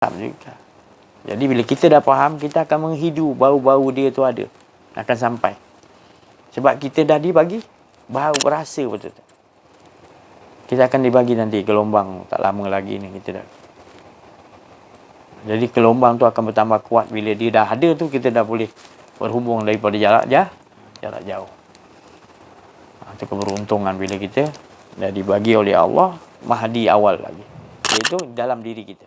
juga. Jadi bila kita dah faham, kita akan menghidu bau-bau dia tu ada. Akan sampai. Sebab kita dah dibagi bau rasa betul. Kita akan dibagi nanti gelombang tak lama lagi ni kita dah. Jadi gelombang tu akan bertambah kuat bila dia dah ada tu, kita dah boleh berhubung daripada jarak jauh. Itu keberuntungan bila kita dah dibagi oleh Allah mahdi awal lagi. Iaitu dalam diri kita.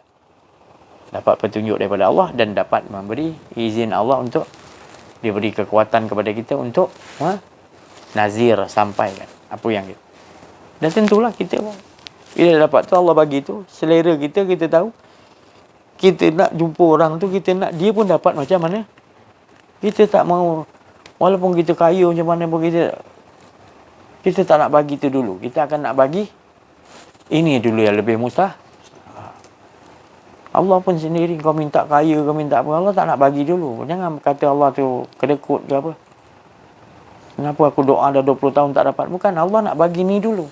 Dapat petunjuk daripada Allah dan dapat memberi izin Allah untuk dia beri kekuatan kepada kita untuk nazir sampaikan apa yang kita. Dan tentulah kita bila dapat tu Allah bagi tu, selera kita, kita tahu kita nak jumpa orang tu, kita nak dia pun dapat macam mana. Kita tak mau, walaupun kita kaya macam mana pun kita tak nak bagi tu dulu. Kita akan nak bagi ini dulu yang lebih mustahil. Allah pun sendiri, kau minta kaya, kau minta apa, Allah tak nak bagi dulu. Jangan kata Allah tu kedekut ke apa. Kenapa aku doa dah 20 tahun tak dapat? Bukan, Allah nak bagi ni dulu.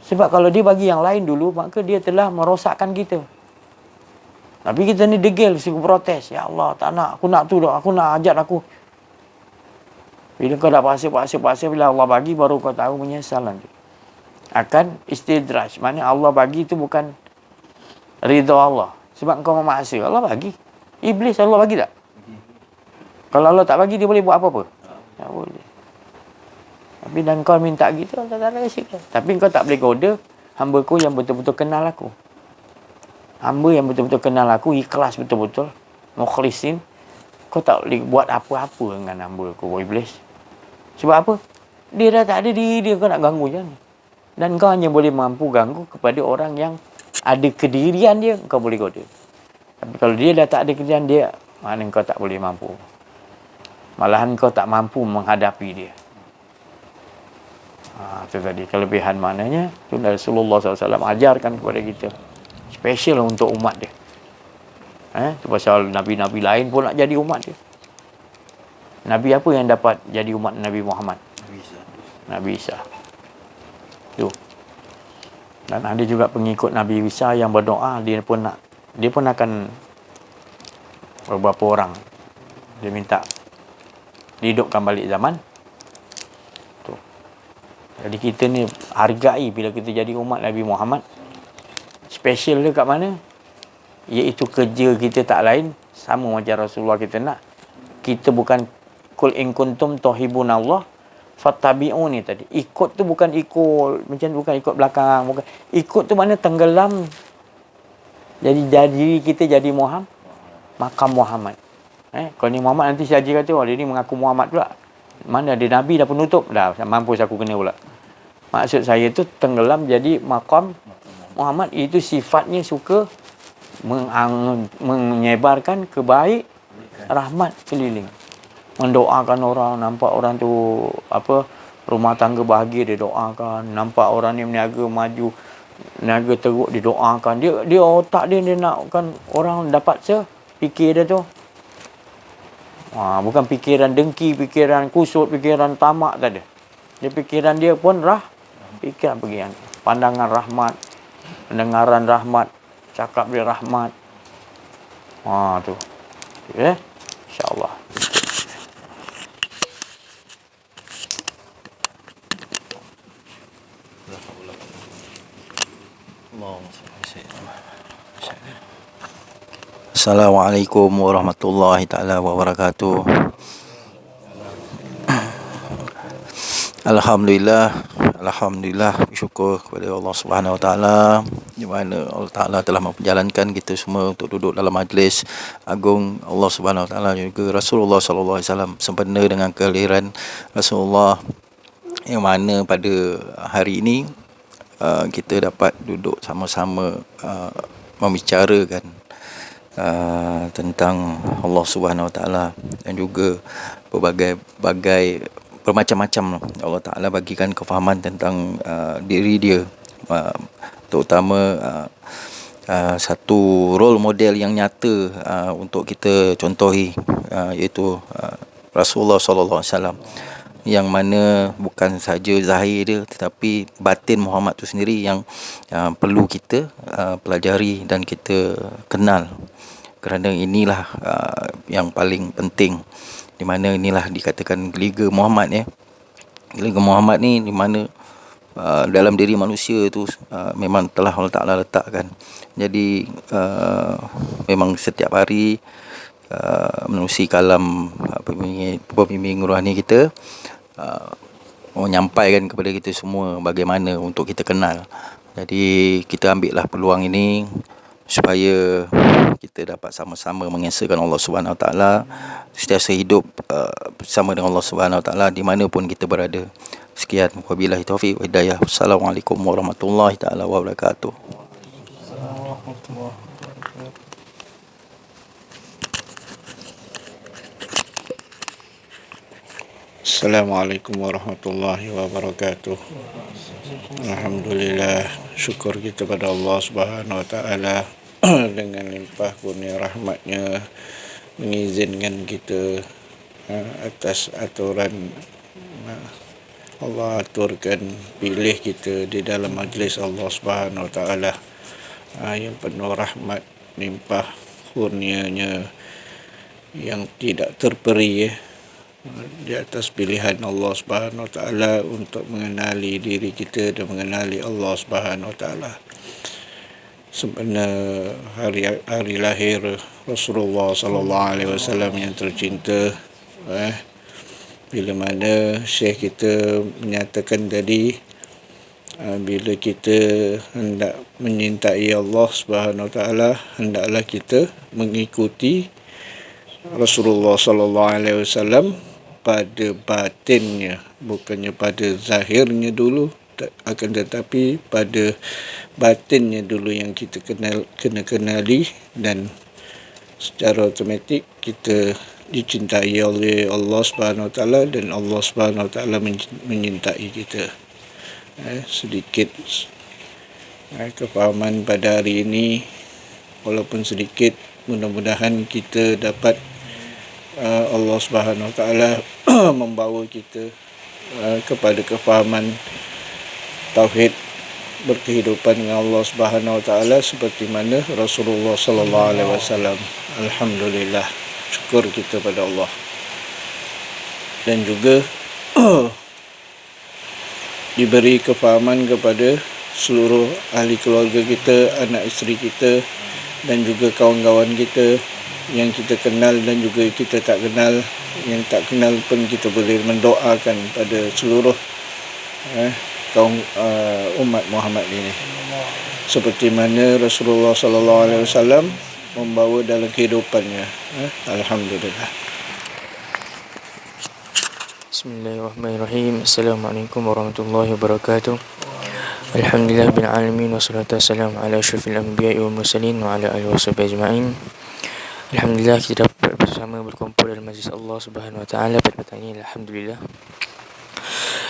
Sebab kalau dia bagi yang lain dulu, maka dia telah merosakkan kita. Tapi kita ni degil, suka protes. Ya Allah, tak nak, aku nak tu dah, aku nak ajat aku. Bila kau dah paksa, bila Allah bagi, baru kau tahu menyesal nanti. Akan istidraj. Maksudnya Allah bagi tu bukan ridha Allah. Sebab kau memaksa, Allah bagi. Iblis Allah bagi tak? Kalau Allah tak bagi, dia boleh buat apa-apa? Tak boleh. Tapi dan kau minta gitu, Allah tak ada kasi. Tapi kau tak boleh goda hamba ku yang betul-betul kenal aku. Hamba yang betul-betul kenal aku, ikhlas betul-betul, mukhlisin. Kau tak boleh buat apa-apa dengan hamba ku, Iblis. Sebab apa? Dia dah tak ada diri dia, kau nak ganggu je. Dan kau hanya boleh mampu ganggu kepada orang yang ada kedirian dia, kau boleh goda. Tapi kalau dia dah tak ada kedirian dia, mana kau tak boleh mampu. Malahan kau tak mampu menghadapi dia. Itu tadi kelebihan maknanya. Itu Rasulullah SAW ajarkan kepada kita. Special untuk umat dia. Itu pasal Nabi-Nabi lain pun nak jadi umat dia. Nabi apa yang dapat jadi umat Nabi Muhammad? Nabi Isa. Tu. Dan ada juga pengikut Nabi Isa yang berdoa, dia pun akan beberapa orang dia minta dihidupkan balik zaman tu. Jadi kita ni hargai bila kita jadi umat Nabi Muhammad. Special dia kat mana? Iaitu kerja kita tak lain sama macam Rasulullah kita nak. Kita bukan kul in kuntum tuhibunallah fattabi'uni tadi. Ikut tu bukan bukan ikut belakang, bukan. Ikut tu mana tenggelam. Jadi kita jadi makam Muhammad. Kalau ni Muhammad nanti saja kata, dia ni mengaku Muhammad pula. Mana ada Nabi dah penutup dah, mampus aku kena pula. Maksud saya tu tenggelam jadi makam Muhammad. Itu sifatnya suka menyebarkan kebaik, rahmat keliling. Mendoakan orang, nampak orang tu rumah tangga bahagia dia doakan, nampak orang ni berniaga maju, niaga teruk didoakan. Dia otak dia nakkan orang dapat fikir dia tu. Bukan fikiran dengki, fikiran kusut, fikiran tamak tak ada. Dia fikiran dia pun fikiran bagian pandangan rahmat, pendengaran rahmat, cakap dia rahmat. Tu. InsyaAllah. Assalamualaikum warahmatullahi taala wabarakatuh. Alhamdulillah, bersyukur kepada Allah Subhanahu Wa Taala di mana Allah Taala telah memperjalankan kita semua untuk duduk dalam majlis agung Allah Subhanahu Wa Taala, juga Rasulullah sallallahu alaihi wasallam, sempena dengan kelahiran Rasulullah, yang mana pada hari ini kita dapat duduk sama-sama membicarakan tentang Allah Subhanahu Wa Taala, dan juga berbagai bermacam-macam Allah Ta'ala bagikan kefahaman tentang diri dia, terutama satu role model yang nyata untuk kita contohi, iaitu Rasulullah sallallahu alaihi wasallam. yang mana bukan saja zahir dia tetapi batin Muhammad tu sendiri yang perlu kita pelajari dan kita kenal, kerana inilah yang paling penting, di mana inilah dikatakan Liga Muhammad ya. Liga Muhammad ni di mana dalam diri manusia tu memang telah Allah Ta'ala letakkan. Jadi memang setiap hari menerusi kalam pembimbing rohani kita menyampaikan kepada kita semua bagaimana untuk kita kenal. Jadi kita ambillah peluang ini supaya kita dapat sama-sama mengesahkan Allah Subhanahu Wa Taala, sentiasa hidup bersama dengan Allah Subhanahu Wa Taala di mana pun kita berada. Sekian, wabillahi taufiq wa hidayah. Wassalamualaikum warahmatullahi taala wabarakatuh. Assalamualaikum warahmatullahi wabarakatuh. Alhamdulillah, syukur kita pada Allah Subhanahu Wa Taala dengan limpah kurnia rahmatnya mengizinkan kita atas aturan Allah aturkan pilih kita di dalam majlis Allah Subhanahu Wa Taala yang penuh rahmat, limpah kurnianya yang tidak terperi di atas pilihan Allah Subhanahu Wa Taala untuk mengenali diri kita dan mengenali Allah Subhanahu Wa Taala. Sempena hari lahir Rasulullah sallallahu alaihi wasallam yang tercinta, bila mana Syekh kita menyatakan tadi, bila kita hendak menyintai Allah Subhanahu Wa Taala, hendaklah kita mengikuti Rasulullah sallallahu alaihi wasallam pada batinnya, bukannya pada zahirnya dulu, akan tetapi pada batinnya dulu yang kita kena kenali, dan secara automatik kita dicintai oleh Allah Subhanahu Wa Taala dan Allah Subhanahu Wa Taala menyintai kita. Sedikit kefahaman pada hari ini, walaupun sedikit, mudah-mudahan kita dapat Allah Subhanahu Wa Taala membawa kita kepada kefahaman tauhid, berkehidupan dengan Allah Subhanahu Wa Taala seperti mana Rasulullah sallallahu alaihi wasallam. Alhamdulillah, syukur kita pada Allah. Dan juga diberi kefahaman kepada seluruh ahli keluarga kita, anak isteri kita dan juga kawan-kawan kita yang kita kenal dan juga kita tak kenal. Yang tak kenal pun kita boleh mendoakan pada seluruh kaum umat Muhammad ini, seperti mana Rasulullah sallallahu alaihi wasallam membawa dalam kehidupannya. Alhamdulillah. Bismillahirrahmanirrahim. Assalamualaikum warahmatullahi wabarakatuh. Alhamdulillah bil alamin, wassalatu wassalamu ala asyrafil anbiya'i wal mursalin wa ala alihi washabihi ajma'in. Alhamdulillah kita dapat bersama berkumpul dalam majlis Allah Subhanahu Wa Taala pada petang ini. Alhamdulillah.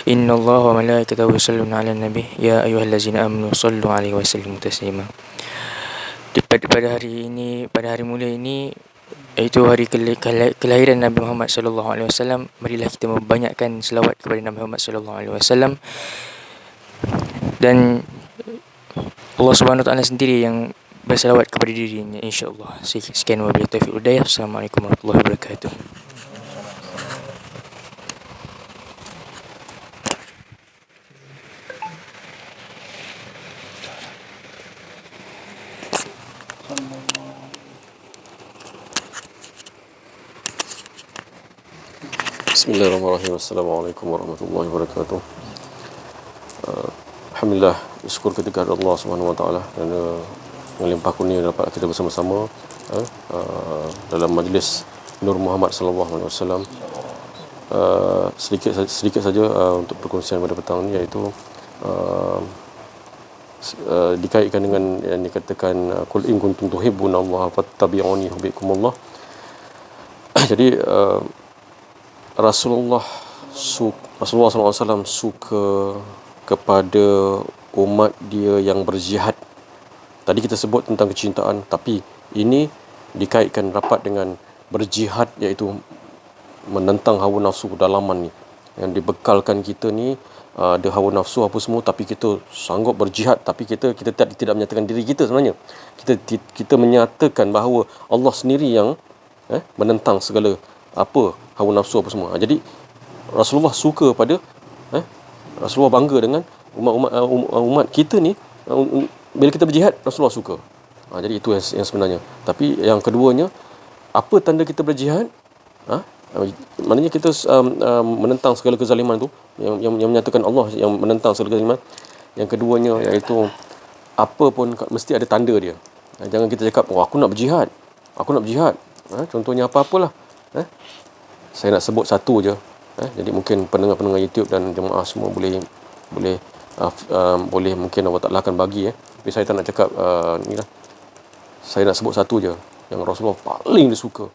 Inna Allah wa malaikatahu yusalluna 'alan nabi ya ayyuhallazina amanu sallu 'alaihi wa sallimu taslima. Pada hari ini, pada hari mulia ini, iaitu hari kelahiran Nabi Muhammad sallallahu alaihi wasallam, marilah kita membanyakkan selawat kepada Nabi Muhammad sallallahu alaihi wasallam, dan Allah Subhanahu Wa Taala sendiri yang berselawat kepada dirinya, insya-Allah. Sekian wabillahi taufiq wal hidayah. Assalamualaikum warahmatullahi wabarakatuh. Bismillahirrahmanirrahim. Assalamualaikum warahmatullahi wabarakatuh. Alhamdulillah, syukur ketika Allah Subhanahu Wa Taala kerana melimpah kurnia dapat kita bersama-sama dalam majlis Nur Muhammad sallallahu alaihi wasallam. Sedikit saja untuk perkongsian pada petang ini, iaitu dikaitkan dengan yang dikatakan qul in kuntum tuhibbunallaha fattabi'uni yuhibbukumullah. Jadi Rasulullah SAW suka kepada umat dia yang berjihad. Tadi kita sebut tentang kecintaan, tapi ini dikaitkan rapat dengan berjihad, iaitu menentang hawa nafsu dalaman ni. yang dibekalkan kita ni ada hawa nafsu apa semua, tapi kita sanggup berjihad, tapi kita tidak menyatakan diri kita sebenarnya. Kita menyatakan bahawa Allah sendiri yang menentang segala apa hawa nafsu apa semua. Jadi Rasulullah suka pada Rasulullah bangga dengan umat kita ni. Bila kita berjihad, Rasulullah suka. Jadi itu yang sebenarnya. Tapi yang keduanya, apa tanda kita berjihad? Maknanya kita menentang segala kezaliman tu, yang menyatakan Allah yang menentang segala kezaliman. Yang keduanya iaitu apa pun mesti ada tanda dia. Jangan kita cakap, aku nak berjihad, contohnya apa-apalah. Saya nak sebut satu je. Jadi mungkin pendengar-pendengar YouTube dan jemaah semua boleh mungkin Allah Ta'ala akan bagi. Tapi saya tak nak cakap ni lah. Saya nak sebut satu je yang Rasulullah paling dia suka,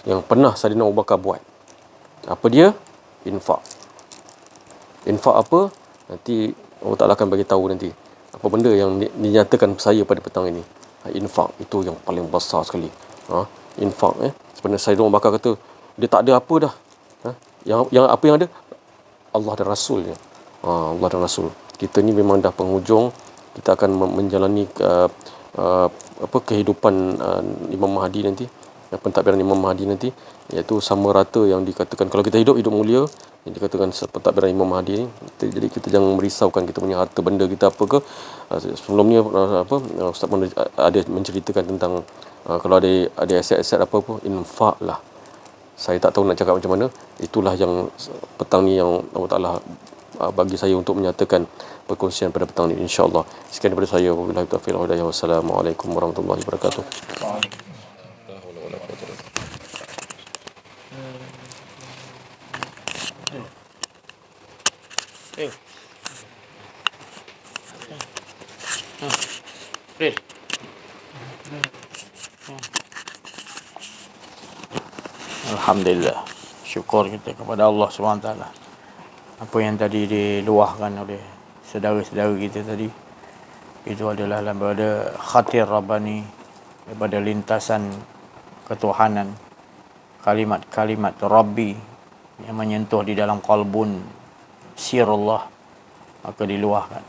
yang pernah Saidina Abu Bakar buat. Apa dia? Infak. Infak apa? Nanti Allah Ta'ala akan bagi tahu nanti apa benda yang dinyatakan saya pada petang ini. Infak itu yang paling besar sekali. Infak. Sebenarnya Saidina Abu Bakar kata dia tak ada apa dah. Yang apa yang ada? Allah dan Rasulnya. Allah dan Rasul. Kita ni memang dah penghujung. Kita akan menjalani kehidupan Imam Mahdi nanti, pentadbiran Imam Mahdi nanti, iaitu sama rata yang dikatakan kalau kita hidup mulia, yang dikatakan pentadbiran Imam Mahdi ni. Jadi kita jangan merisaukan kita punya harta benda kita apa ke. Sebelum ni Ustaz ada menceritakan tentang kalau ada aset-aset apa infak lah. Saya tak tahu nak cakap macam mana. Itulah yang petang ni yang Allah Ta'ala bagi saya untuk menyatakan perkongsian pada petang ni, insya-Allah. Sekian daripada saya. Wabillahi taufiq wal hidayah. Wassalamualaikum warahmatullahi wabarakatuh. Alhamdulillah. Syukur kita kepada Allah SWT. Apa yang tadi diluahkan oleh saudara-saudara kita tadi, itu adalah daripada khatir Rabbani, daripada lintasan ketuhanan, kalimat-kalimat Rabbi yang menyentuh di dalam qalbun sirullah, maka diluahkan.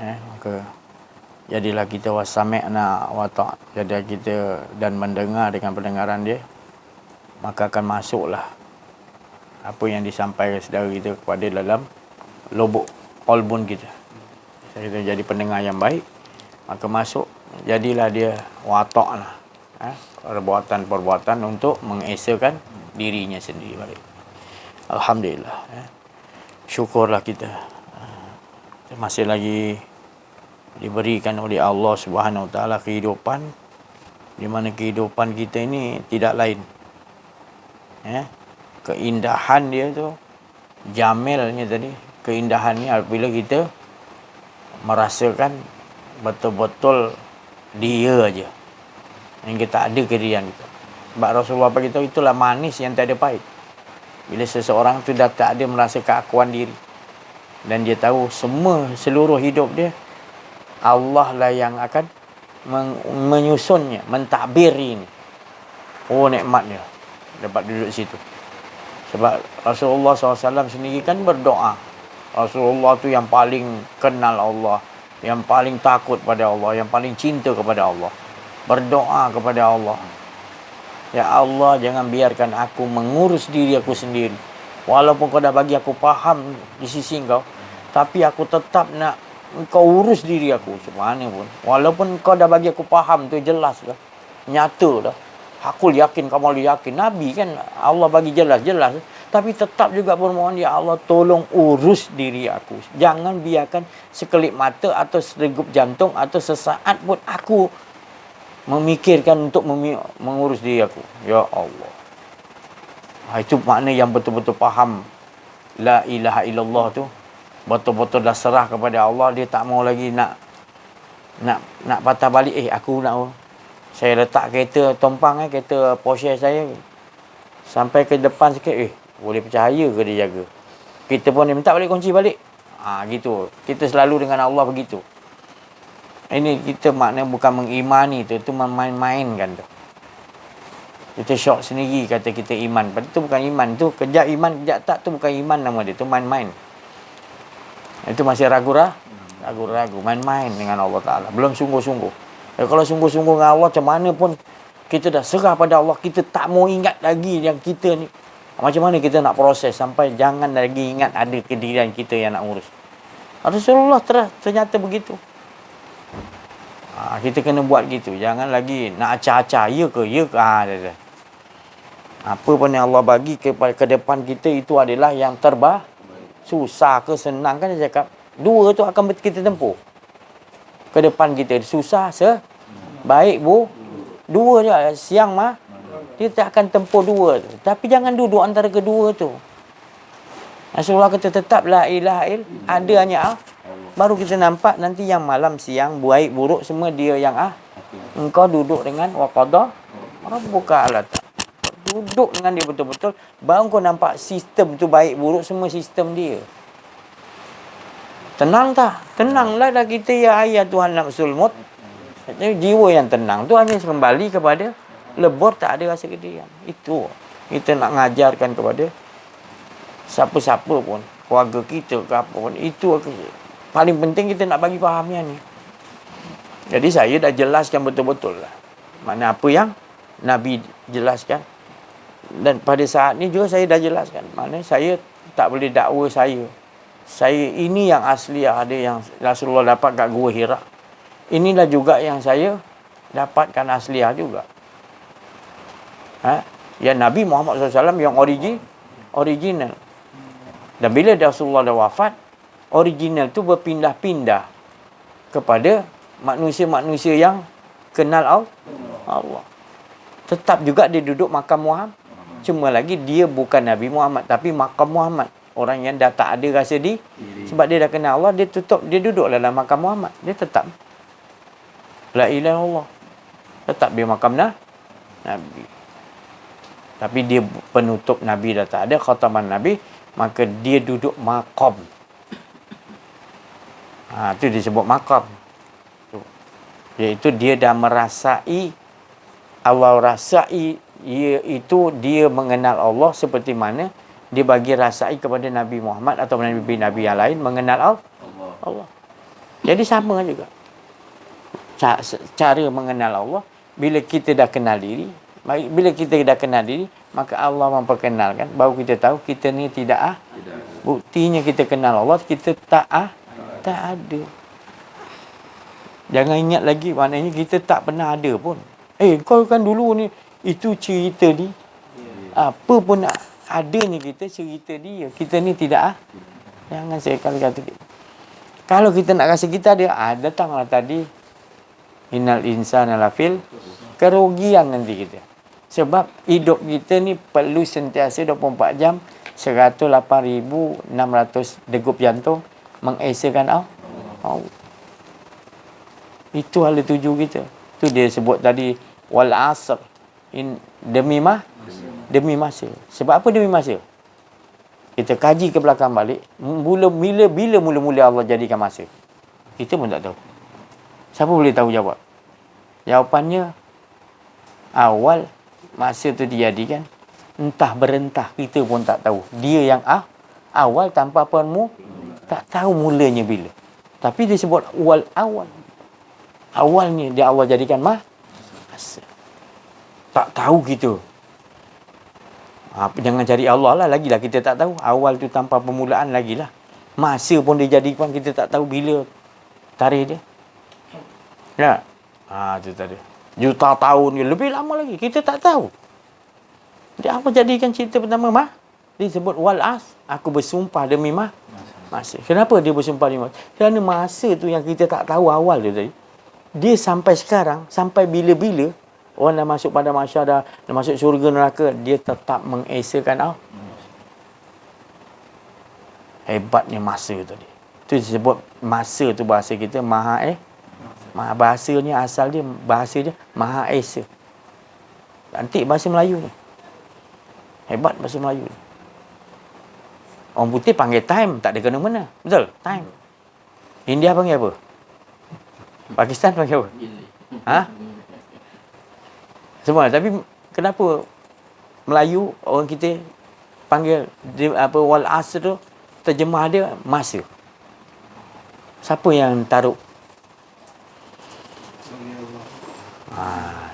Maka jadilah kita wasami'na wa ta', jadi kita dan mendengar dengan pendengaran dia, maka akan masuklah apa yang disampaikan saudara kita kepada dalam lubuk qalbun kita. Kita jadi pendengar yang baik, maka masuk, jadilah dia wataklah perbuatan-perbuatan untuk mengesakan dirinya sendiri balik. Alhamdulillah. Syukurlah kita masih lagi diberikan oleh Allah Subhanahu Wa Taala kehidupan, di mana kehidupan kita ini tidak lain, keindahan dia tu, jamilnya tadi, keindahannya apabila kita merasakan betul-betul dia aja yang kita ada kedirian kita. Sebab Rasulullah beritahu itulah manis yang tak ada pahit. Bila seseorang tu dah tak ada merasa keakuan diri dan dia tahu seluruh hidup dia Allah lah yang akan menyusunnya, mentadbir ini. Oh, nikmatnya dapat duduk situ. Sebab Rasulullah SAW sendiri kan berdoa. Rasulullah tu yang paling kenal Allah, yang paling takut pada Allah, yang paling cinta kepada Allah. Berdoa kepada Allah, ya Allah, jangan biarkan aku mengurus diri aku sendiri. Walaupun kau dah bagi aku faham di sisi kau, tapi aku tetap nak kau urus diri aku macam pun. Walaupun kau dah bagi aku faham tu, jelas dah, nyata dah. Aku yakin, kamu yakin. Nabi kan Allah bagi jelas-jelas. Tapi tetap juga bermohon, ya Allah, tolong urus diri aku. Jangan biarkan sekelip mata atau sedegup jantung atau sesaat pun aku memikirkan untuk mengurus diri aku. Ya Allah. Itu makna yang betul-betul faham la ilaha illallah tu. Betul-betul dah serah kepada Allah. Dia tak mau lagi nak patah balik. Aku nak... Saya letak kereta tompang, kereta Porsche saya, sampai ke depan sikit, boleh percaya ke dia jaga. Kita pun dia minta balik kunci balik. Gitu. Kita selalu dengan Allah begitu. Ini kita makna bukan mengimani tu, itu memain-mainkan tu. Kita syok sendiri kata kita iman. Padahal tu bukan iman. Tu kejap iman, kejap tak. Tu bukan iman nama dia. Tu main-main. Itu masih ragu-ragu. Main-main dengan Allah Ta'ala. Belum sungguh-sungguh. Kalau sungguh-sungguh dengan Allah, macam mana pun kita dah serah pada Allah. Kita tak mau ingat lagi yang kita ni. Macam mana kita nak proses sampai jangan lagi ingat ada kedirian kita yang nak urus. Rasulullah ternyata begitu. Kita kena buat gitu. Jangan lagi nak acah-acah. Ya ke? Ya ke? Apa pun yang Allah bagi ke depan kita itu adalah yang terbaik. Susah ke senang kan dia cakap. Dua tu akan kita tempuh. Ke depan kita. Susah baik dua je. Siang mah. Dia tak akan tempuh dua tu. Tapi jangan duduk antara kedua tu. Rasulullah kata tetap la ilaha il. Ada hanya baru kita nampak nanti yang malam siang baik buruk semua dia yang engkau duduk dengan waqada rabbuka ala ta. Duduk dengan dia betul-betul baru kau nampak sistem tu baik buruk semua sistem dia. Tenang tak? Tenanglah dah kita ya ayat Tuhan nafsul mut. Jiwa yang tenang tu hanya kembali kepada lebur, tak ada rasa kedirian. Itu kita nak ngajarkan kepada siapa-siapa pun, keluarga kita ke apa pun. Itu paling penting kita nak bagi faham yang ni. Jadi saya dah jelaskan betul-betul lah. Mana apa yang Nabi jelaskan. Dan pada saat ni juga saya dah jelaskan. Mana saya tak boleh dakwa saya. Saya ini yang asli ada yang Rasulullah dapat kat Gua Hira. Inilah juga yang saya dapatkan asliah juga. Yang Nabi Muhammad SAW yang original. Dan bila Rasulullah dah wafat, original tu berpindah-pindah kepada manusia-manusia yang kenal Allah. Tetap juga dia duduk makam Muhammad. Cuma lagi dia bukan Nabi Muhammad tapi makam Muhammad. Orang yang dah tak ada rasa sebab dia dah kenal Allah, dia duduk dalam makam Muhammad. Dia tetap la ilaha illallah. Tetap dia makam Nabi. Tapi dia penutup Nabi dah tak ada, khataman Nabi, maka dia duduk maqam. Itu disebut maqam. Iaitu dia dah merasai, Allah rasai, iaitu dia mengenal Allah seperti mana dia bagi rasai kepada Nabi Muhammad atau Nabi-Nabi yang lain mengenal Allah. Jadi sama juga. Cara mengenal Allah, bila kita dah kenal diri, maka Allah memperkenalkan, baru kita tahu kita ni tidak buktinya kita kenal Allah, kita tak ada. Jangan ingat lagi, maknanya kita tak pernah ada pun. Kau kan dulu ni, itu cerita ni. Apa pun adanya kita, cerita dia. Kita ni tidak jangan saya kata. Kalau kita nak rasa kita ada, datanglah tadi. Innal insana lafil kerugian nanti kita. Sebab hidup kita ni perlu sentiasa 24 jam 108,600 degup jantung mengesakan Allah. Itu hal tuju kita. Tu dia sebut tadi wal asr demi masa. Sebab apa demi masa? Kita kaji ke belakang balik, bila mula-mula Allah jadikan masa. Kita pun tak tahu. Siapa boleh tahu jawab? Jawapannya awal masa tu dijadikan, entah berentah kita pun tak tahu. Dia yang awal tanpa apa tak tahu mulanya bila. Tapi dia sebut awal. Awalnya dia Allah jadikan masa. Tak tahu kita. Jangan cari Allah lah, lagilah kita tak tahu. Awal tu tanpa permulaan lagilah. Masa pun dia jadikan kita tak tahu bila tarikh dia. Ya. Itu tadi. Juta tahun, lebih lama lagi. Kita tak tahu. Dia apa jadikan cerita pertama dia sebut wal as. Aku bersumpah demi masa. Kenapa dia bersumpah demi masa? Kerana masa tu yang kita tak tahu awal dia tadi. Dia sampai sekarang, sampai bila-bila orang dah masuk pada masyarakat, dah masuk syurga neraka, dia tetap mengesakan Allah. Hebatnya masa tadi. Itu disebut masa tu bahasa kita maha bahasanya asal dia bahasa dia Maha Esa. Cantik bahasa Melayu ni. Hebat bahasa Melayu ni. Orang putih panggil time, tak ada kena-mena. Betul? Time. India panggil apa? Pakistan panggil apa? Semua. Tapi Kenapa Melayu orang kita panggil wal asr tu, terjemah dia masa. Siapa yang taruh?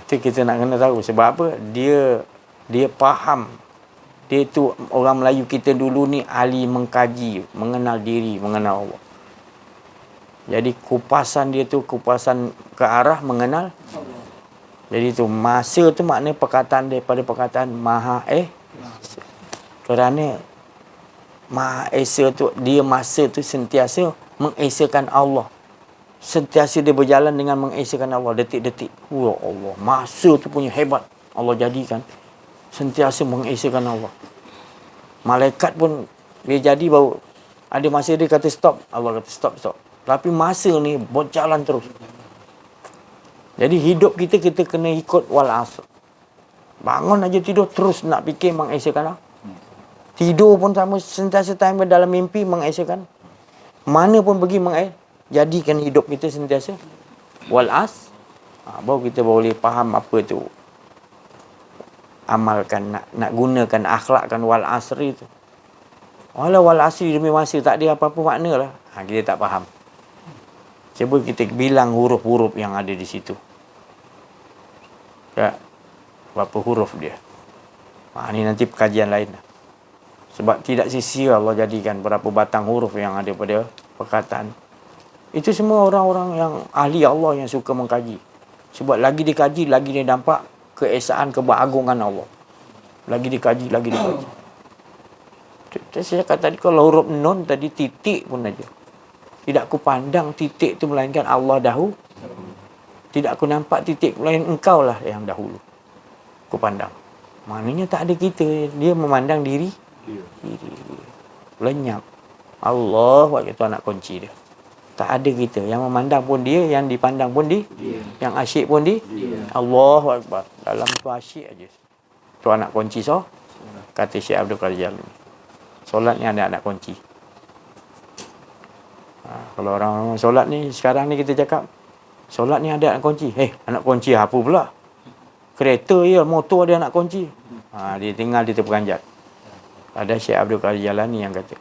Itu kita nak kena tahu. Sebab apa? Dia faham. Dia tu orang Melayu kita dulu ni ahli mengkaji, mengenal diri, mengenal Allah. Jadi kupasan dia tu kupasan ke arah mengenal Allah. Jadi tu masa tu makna perkataan daripada perkataan Maha Esa. Kerana Maha Esa tu, dia masa tu sentiasa mengesakan Allah. Sentiasa dia berjalan dengan mengesakan Allah detik-detik. Ya Allah, masa tu punya hebat. Allah jadikan sentiasa mengesakan Allah. Malaikat pun dia jadi baru ada masa dia kata stop, Allah kata stop. Tapi masa ni berjalan terus. Jadi hidup kita kena ikut wal asr. Bangun aja tidur terus nak fikir mengesakan Allah. Tidur pun sama, sentiasa time dalam mimpi mengesakan. Mana pun pergi jadikan hidup kita sentiasa wal asr. Baru kita boleh faham apa tu. Amalkan, nak gunakan, akhlakkan wal asri tu. Walau wal asri demi masa tak ada apa-apa makna lah. Kita tak faham. Cuba kita bilang huruf-huruf yang ada di situ. Ya, berapa huruf dia? Ini nanti perkajian lain. Sebab tidak sia-sia Allah jadikan berapa batang huruf yang ada pada perkataan. Itu semua orang-orang yang ahli Allah yang suka mengkaji. Sebab lagi dikaji, lagi dia nampak keesaan, kebahagungan Allah. Lagi dikaji. Saya cakap tadi, kalau huruf nun tadi titik pun aja. Tidak aku pandang titik tu melainkan Allah dahulu. Tidak aku nampak titik melainkan engkau lah yang dahulu. Aku pandang. Maknanya tak ada kita. Dia memandang diri. Lenyap. Allah waktu itu anak kunci dia. Tak ada kita. Yang memandang pun dia, yang dipandang pun dia. Yang asyik pun dia. Allahu Akbar. Dalam tu asyik aja. Tu anak kunci kata Syekh Abdul Qadir Jalani. Solat ni ada anak kunci. Kalau orang solat ni, sekarang ni kita cakap, solat ni ada anak kunci. Anak kunci apa pula? Kereta ya, motor ada anak kunci. Dia tinggal di terperanjat. Ada Syekh Abdul Qadir Jalani yang kata,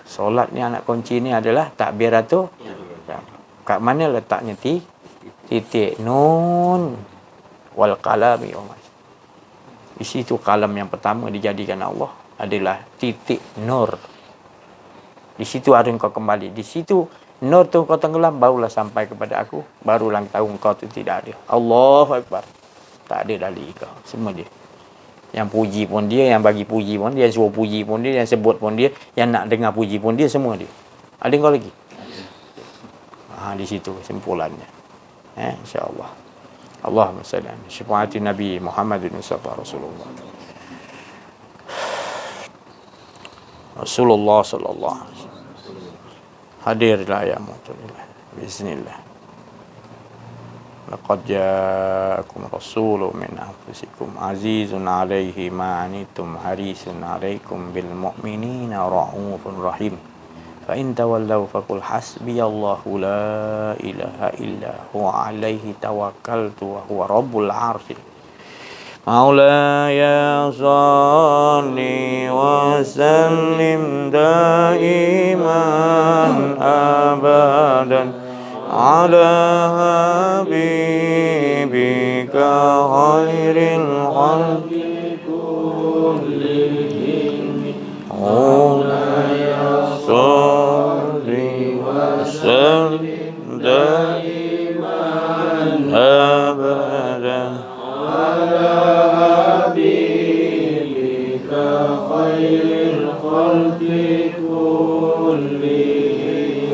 solat ni anak kunci ni adalah takbiratul. Kat mana letaknya titik nun wal qalami. Di situ kalam yang pertama dijadikan Allah adalah titik nur. Di situ ada engkau kembali. Di situ nur tu kau tenggelam, barulah sampai kepada aku. Barulah tahu engkau tu tidak ada. Allahu Akbar. Tak ada dari kau. Semua dia. Yang puji pun dia, yang bagi puji pun dia, yang suruh puji pun dia, yang sebut pun dia, yang nak dengar puji pun dia, semua dia. Ada kau lagi? Di situ kesimpulannya. InsyaAllah. Allahumma salli ala syafaati Nabi Muhammadin Mustafa Rasulullah. Rasulullah sallallahu alaihi wasallam. Hadirlah ya mu'tadillah. Bismillah. Laqad ja'akum rasulun min anfusikum azizun 'alaihi ma 'anittum harisun 'alaikum bil mu'minina ra'ufun rahim. Fa in tawallaw faqul hasbiyallahu la ilaha illa huwa 'alaihi tawakkaltu wa huwa rabbul 'arsyil. Maulaya salli wa sallim daiman abadan ala habibika khairil khalqi kullihim. Maulaya salli wa sallim daiman abadan ala habibika khairil khalqi kullihim.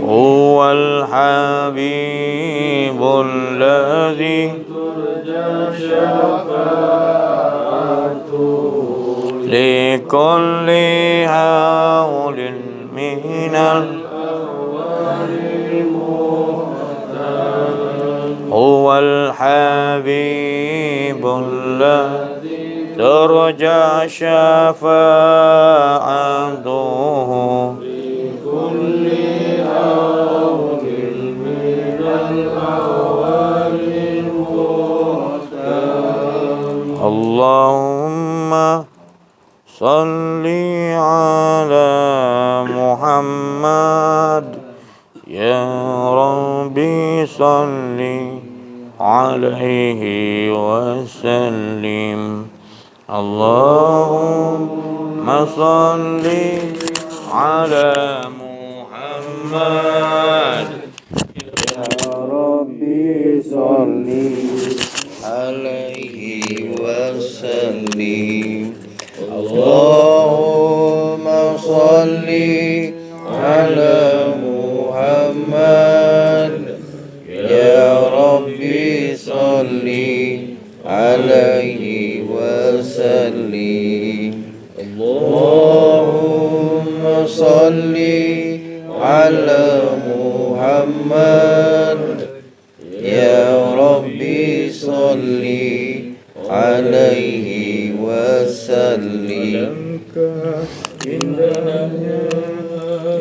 Huwal habibul ladzi turja syafa'atuhu likulli hawlin minal awwalil muhtaram. Huwal habibul ladzi turja syafa'atuhu likulli hawlin minal awwalil muhtaram. Allahumma salli ala Muhammad. Ya Rabbi salli alaihi wasallim. Allahumma salli ala Muhammad. Ya Rabbi salli alaihi wasallim. Allahumma salli ala Muhammad. Ya Rabbi salli alaihi wasallim. Allahumma salli ala Muhammad. Ya Rabbi salli alaihi wasallim. Indahnya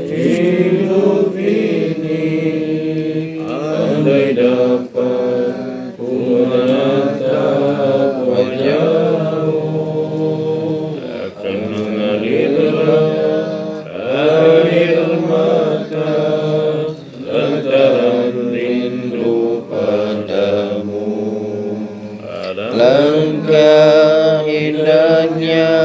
hidup ini, andai dapat ku menatap wajahmu, akan mengalirlah air mata lantaran rindu padamu. Alangkah indahnya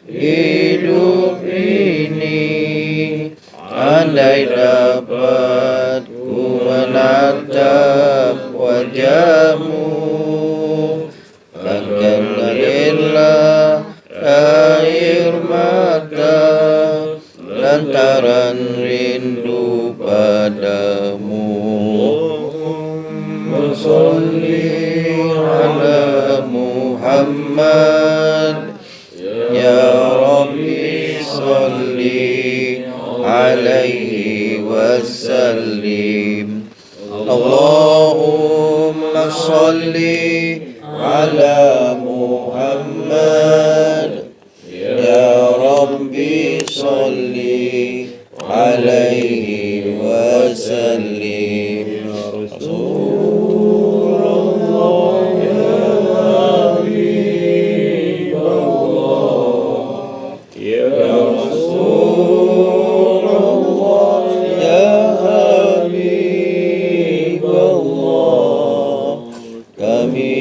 hidup ini, andai dapat ku menatap wajahmu, akan mengalirlah air mata lantaran rindu padamu. Allahumma salli ala Muhammad. Ya Rabbi salli alaihi wasallim. Allahumma salli ala Muhammad. Ya Rabbi salli alaihi wasallim. Rasulullah ya Habibullah, ya Rasulullah ya Habibullah, kami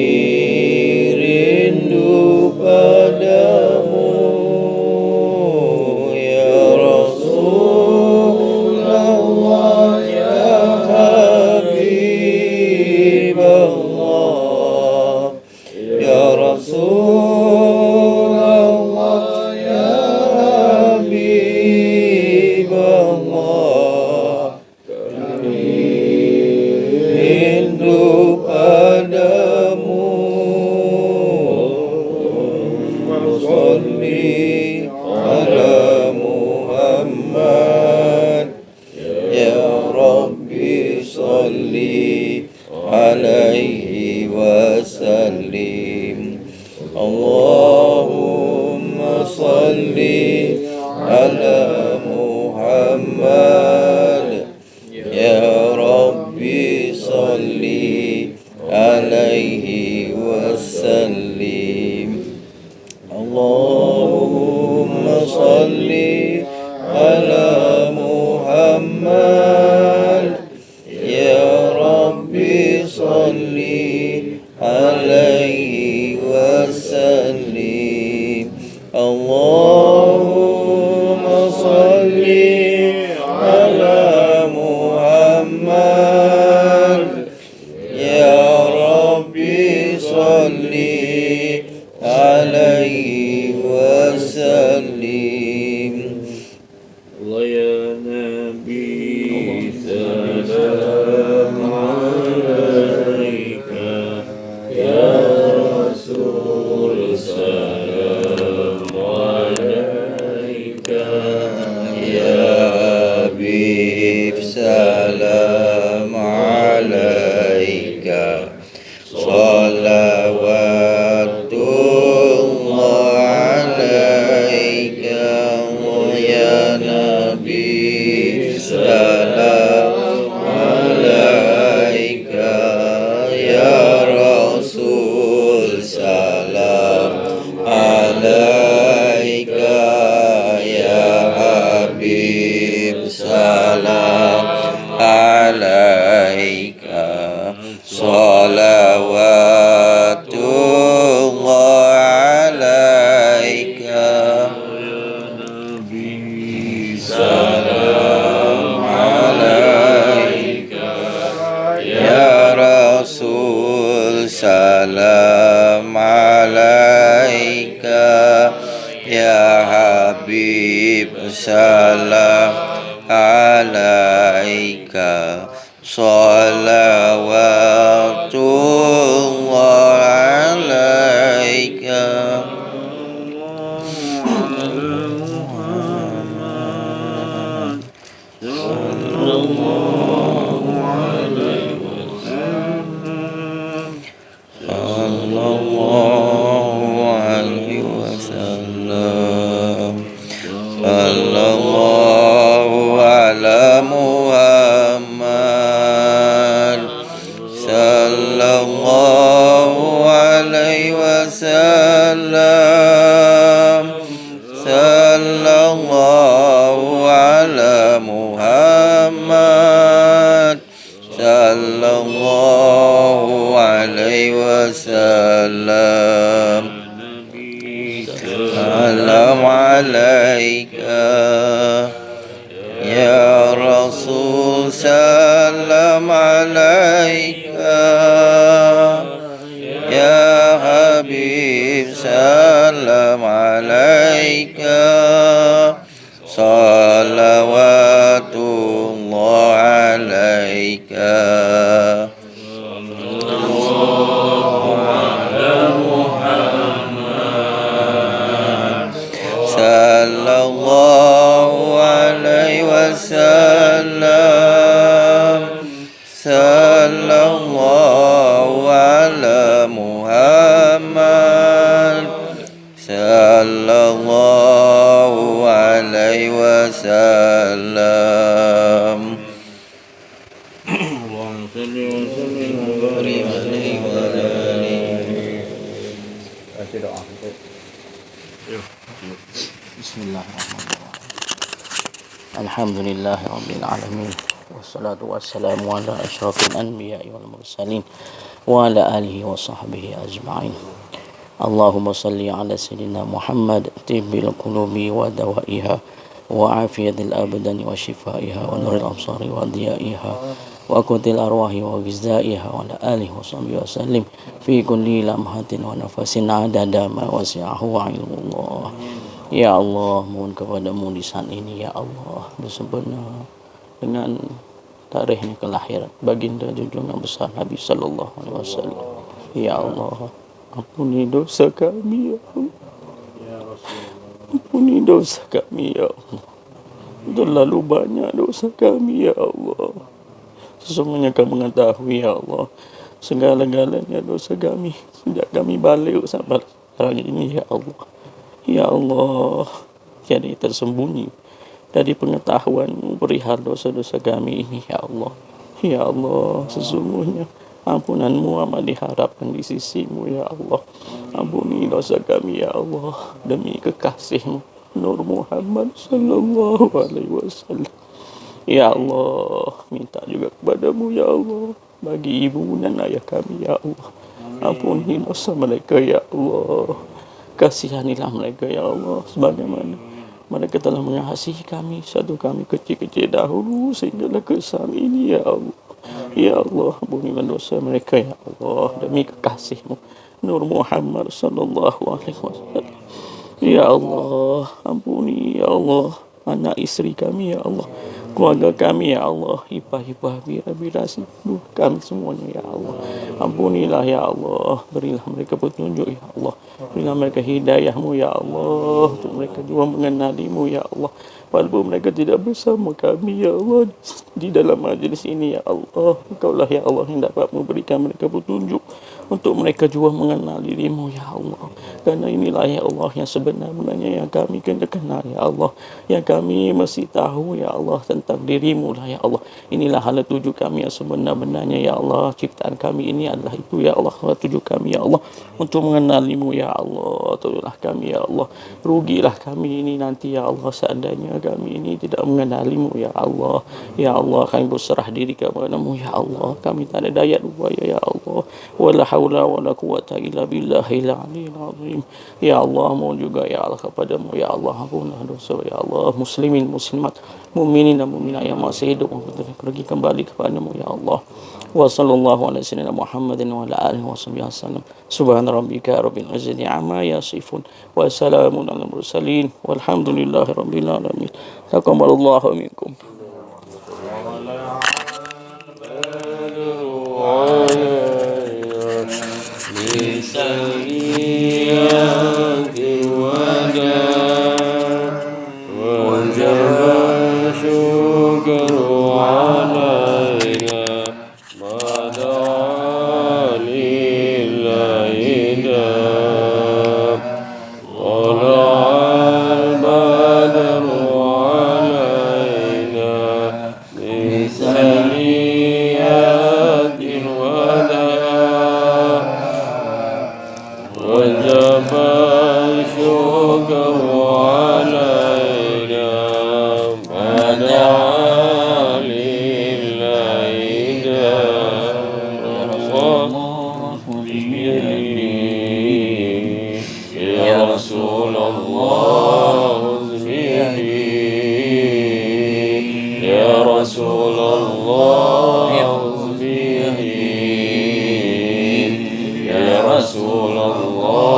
rindu padamu. Ya Rasulullah ya Habibullah, ya Rasulullah ya Habibullah, kami rindu padamu. Allahumma salli ala Muhammad. Ya Rabbi salli alaihi wasallim. Allahumma salli ala Muhammad. Ya Rabbi salli alaihi wasallim. Allahumma salli ala Muhammad. Ya Rabbi salli alaihi wasallim. Allahumma salli ala Muhammad. Ya Rabbi salli alaihi wasallim. Allah ya Nabi salam alaika, ya Rasul salam alaika, ya Habib salam alaika, salawatullah salawatullah alaika. Sallallahu alaihi wasallam. Sallallahu ala Muhammad. Sallallahu alaihi wasallam. Sallallahu ala Muhammad. Sallallahu alaihi wasallam. Salam alaika ya Rasul, salam alaika ya Habib, salam alaika. Salawatullah alaika. Sallallahu alaihi wasallam. Sallallahu ala Muhammad. Sallallahu alaihi wasallam. Allahumma salli wa sallim wa barik alaihi wa alihi. Bismillahirrahmanirrahim. Alhamdulillahirabbil alamin. Wassalatu wassalamu ala asyrafil anbiya'i wal mursalin wa ala alihi wa sahbihi ajma'in. Allahumma salli ala sayyidina Muhammad tibbil qulubi wa dawaiha wa afiyatil abdani wa shifaiha wa nuril absari wa diyaiha wa qutil arwahi wa ghizdaiha wa ala alihi wa sahbihi wa sallim fi kulli lamhatin wa nafasin adada ma wasi'ahu wa ilmullah. Ya Allah, mohon kepadamu di saat ini ya Allah, bersempena dengan tarikhnya kelahiran baginda junjungan besar Nabi sallallahu alaihi wasallam. Ya Allah, ampuni dosa kami ya Allah. Ampuni dosa kami ya Allah. Terlalu banyak dosa kami ya Allah. Sesungguhnya kami mengetahui ya Allah segala-galanya dosa kami sejak kami balik sampai sekarang ini ya Allah. Ya Allah, tiada tersembunyi dari pengetahuan-Mu perihal dosa-dosa kami ini ya Allah. Ya Allah, sesungguhnya ampunan-Mu amat diharapkan di sisi-Mu ya Allah. Ampuni dosa kami ya Allah demi kekasih-Mu Nur Muhammad sallallahu alaihi wasallam. Ya Allah, minta juga kepadamu ya Allah bagi ibu dan ayah kami ya Allah. Ampuni dosa mereka ya Allah. Kasihanilah mereka ya Allah sebagaimana mereka telah mengasihi kami satu kami kecil-kecil dahulu sehinggalah ke saat ini ya Allah. Ya Allah, ampunilah dosa mereka ya Allah demi kekasih-Mu Nur Muhammad sallallahu alaihi wasallam. Ya Allah, ampuni ya Allah anak isteri kami ya Allah, keluarga kami ya Allah, ipah-ipah, bira-bira kami semuanya ya Allah. Ampunilah ya Allah, berilah mereka petunjuk ya Allah, berilah mereka hidayah-Mu ya Allah, untuk mereka juga mengenali-Mu ya Allah, walaupun mereka tidak bersama kami ya Allah di dalam majlis ini ya Allah. Engkaulah ya Allah yang dapat memberikan mereka petunjuk untuk mereka juga mengenal diri-Mu ya Allah. Karena inilah ya Allah yang sebenarnya yang kami kena kenal ya Allah, yang kami mesti tahu ya Allah tentang diri-Mu lah ya Allah. Inilah hala tuju kami yang sebenar-benarnya ya Allah. Ciptaan kami ini adalah itu ya Allah, hala tuju kami ya Allah untuk mengenali-Mu ya Allah. Tolonglah kami ya Allah, rugilah kami ini nanti ya Allah seandainya kami ini tidak mengenali-Mu ya Allah. Ya Allah, kami berserah diri kepada-Mu ya Allah. Kami tak ada daya upaya ya Allah. Wala haula wala quwata illa billahil aliyil azim. Ya Allah, mohon juga ya Allah kepada-Mu ya Allah, ampunlah dosa ya Allah muslimin muslimat, mukminin dan mukminat yang masih hidup pergi kembali kepada-Mu ya Allah. Wa sallallahu ala sayyidina Muhammadin wa ala alihi wasallam. Subhana rabbika rabbil izzati amma yasifun wa salamun alal mursalin walhamdulillahi rabbil alamin. Taqabbalallahu minkum. من سيئات الوداع وجب الشكر علينا ما دعا لله داع طلع البدر علينا من ثنيات الوداع وجب الشكر علينا ما دعا لله داع يا رسول الله خذ بيدي يا رسول الله خذ بيدي يا رسول الله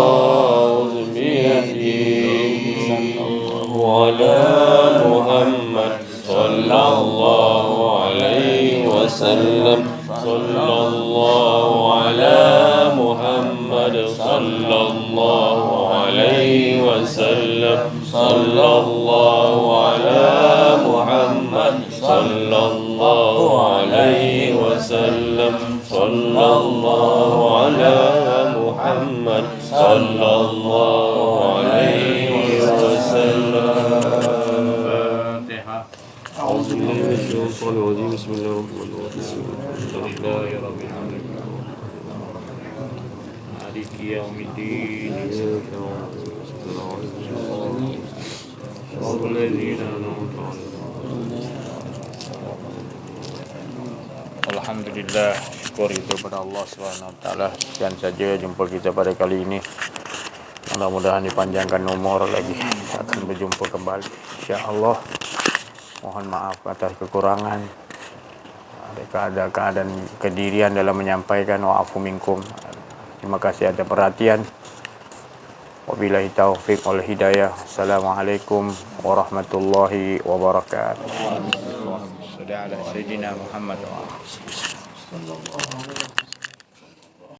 خذ بيدي وعلى محمد صلى الله عليه وسلم صلى الله على محمد صلى الله عليه وسلم صلى الله على محمد صلى الله عليه وسلم صلى الله على محمد صلى الله عليه وسلم أعوذ بالله من الشيطان الرجيم بسم الله الرحمن الرحيم الحمد لله رب العالمين مالك يوم الدين إياك نعبد صراط الذين أنعمت Alhamdulillah, syukur kita kepada Allah SWT. Sekian saja jumpa kita pada kali ini. Mudah-mudahan dipanjangkan umur lagi. Akan berjumpa kembali, insya-Allah. Mohon maaf atas kekurangan. Ada keadaan kedirian dalam menyampaikan, wa'afu minkum. Terima kasih atas perhatian. Wabillahi taufiq wal hidayah. Assalamualaikum warahmatullahi wabarakatuh. Sudah ala Sayyidina Muhammad.